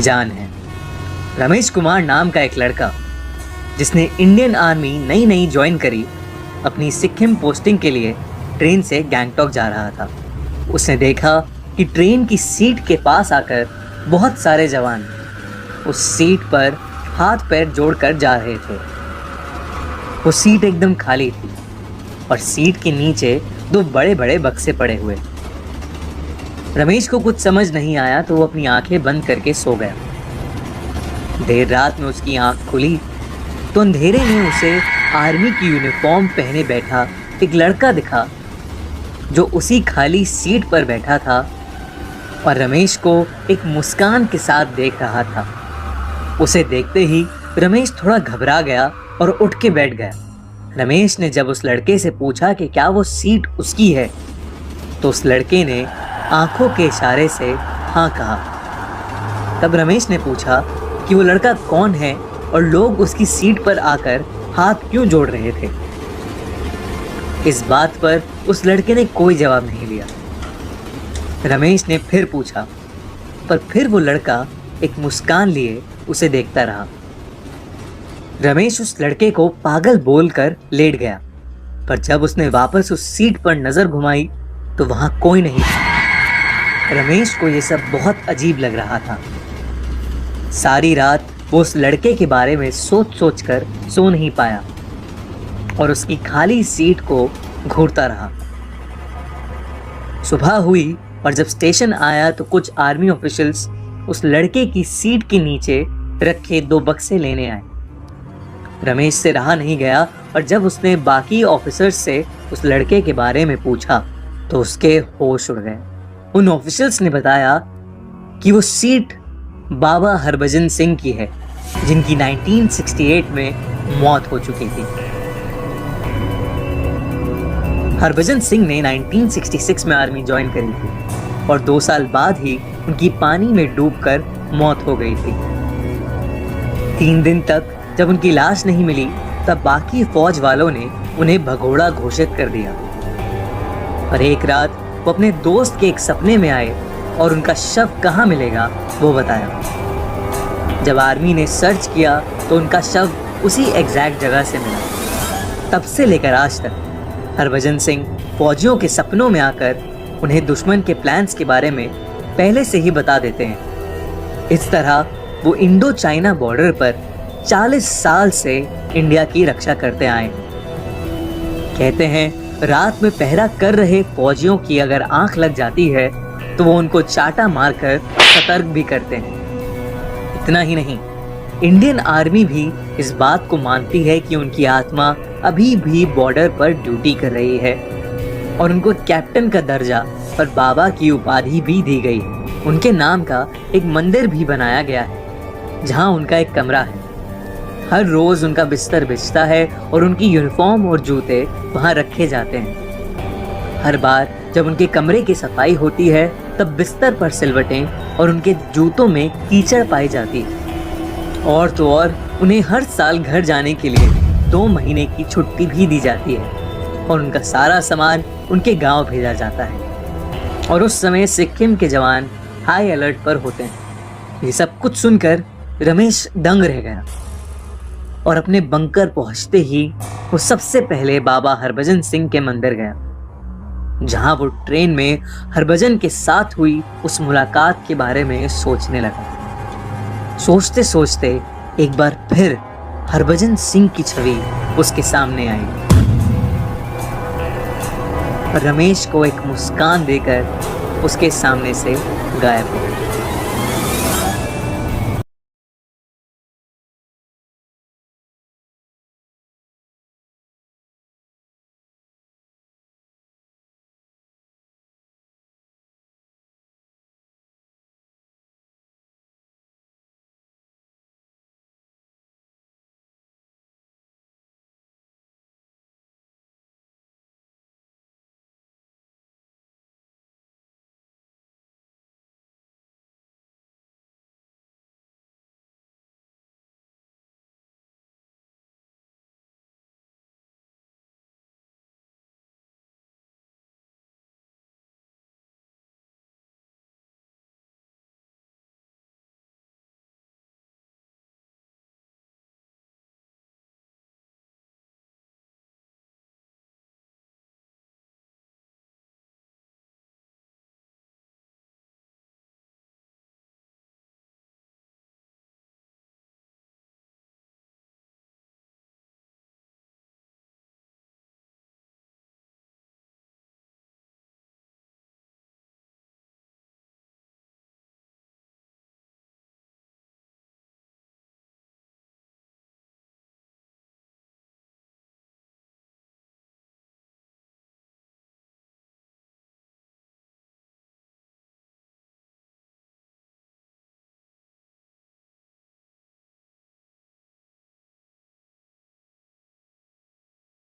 जान है। रमेश कुमार नाम का एक लड़का जिसने इंडियन आर्मी नई नई ज्वाइन करी, अपनी सिक्किम पोस्टिंग के लिए ट्रेन से गैंगटॉक जा रहा था। उसने देखा कि ट्रेन की सीट के पास आकर बहुत सारे जवान उस सीट पर हाथ पैर जोड़कर जा रहे थे। वो सीट एकदम खाली थी और सीट के नीचे दो बड़े बड़े बक्से पड़े हुए। रमेश को कुछ समझ नहीं आया तो वो अपनी आंखें बंद करके सो गया। देर रात में उसकी आंख खुली तो अंधेरे में उसे आर्मी की यूनिफॉर्म पहने बैठा एक लड़का दिखा जो उसी खाली सीट पर बैठा था और रमेश को एक मुस्कान के साथ देख रहा था। उसे देखते ही रमेश थोड़ा घबरा गया और उठ के बैठ गया। रमेश ने जब उस लड़के से पूछा कि क्या वो सीट उसकी है, तो उस लड़के ने आंखों के इशारे से हाँ कहा। तब रमेश ने पूछा कि वो लड़का कौन है और लोग उसकी सीट पर आकर हाथ क्यों जोड़ रहे थे। इस बात पर उस लड़के ने कोई जवाब नहीं दिया। रमेश ने फिर पूछा, पर फिर वो लड़का एक मुस्कान लिए उसे देखता रहा। रमेश उस लड़के को पागल बोलकर लेट गया, पर जब उसने वापस उस सीट पर नजर घुमाई तो वहां कोई नहीं था। रमेश को यह सब बहुत अजीब लग रहा था। सारी रात वो उस लड़के के बारे में सोच सोच कर सो नहीं पाया और उसकी खाली सीट को घूरता रहा। सुबह हुई और जब स्टेशन आया तो कुछ आर्मी ऑफिशियल्स उस लड़के की सीट के नीचे रखे दो बक्से लेने आए। रमेश से रहा नहीं गया और जब उसने बाकी ऑफिसर्स से उस लड़के के बारे में पूछा तो उसके होश उड़ गए। उन ऑफिशियल्स ने बताया कि वो सीट बाबा हरभजन सिंह की है, जिनकी 1968 में मौत हो चुकी थी। हरभजन सिंह ने 1966 में आर्मी ज्वाइन करी थी और 2 साल बाद ही उनकी पानी में डूबकर मौत हो गई थी। 3 दिन तक जब उनकी लाश नहीं मिली तब बाकी फौज वालों ने उन्हें भगोड़ा घोषित कर दिया। और एक रात वो अपने दोस्त के एक सपने में आए और उनका शव कहाँ मिलेगा वो बताया। जब आर्मी ने सर्च किया तो उनका शव उसी एग्जैक्ट जगह से मिला। तब से लेकर आज तक हरभजन सिंह फौजियों के सपनों में आकर उन्हें दुश्मन के प्लान्स के बारे में पहले से ही बता देते हैं। इस तरह वो इंडो चाइना बॉर्डर पर 40 साल से इंडिया की रक्षा करते आए हैं। कहते हैं रात में पहरा कर रहे फौजियों की अगर आंख लग जाती है तो वो उनको चाटा मारकर सतर्क भी करते हैं। इतना ही नहीं, इंडियन आर्मी भी इस बात को मानती है कि उनकी आत्मा अभी भी बॉर्डर पर ड्यूटी कर रही है और उनको कैप्टन का दर्जा और बाबा की उपाधि भी दी गई है। उनके नाम का एक मंदिर भी बनाया गया है जहां उनका एक कमरा है। हर रोज उनका बिस्तर बिछता है और उनकी यूनिफॉर्म और जूते वहां रखे जाते हैं। हर बार जब उनके कमरे की सफाई होती है तब बिस्तर पर सिलवटें और उनके जूतों में कीचड़ पाई जाती है। और तो और उन्हें हर साल घर जाने के लिए 2 महीने की छुट्टी भी दी जाती है और उनका सारा सामान उनके गांव भेजा जाता है। और उस समय सिक्किम के जवान हाई अलर्ट पर होते हैं। ये सब कुछ सुनकर रमेश दंग रह गया और अपने बंकर पहुंचते ही वो सबसे पहले बाबा हरभजन सिंह के मंदिर गया, जहां वो ट्रेन में हरभजन के साथ हुई उस मुलाकात के बारे में सोचने लगा। सोचते सोचते एक बार फिर हरभजन सिंह की छवि उसके सामने आई। रमेश को एक मुस्कान देकर उसके सामने से गायब हो गया।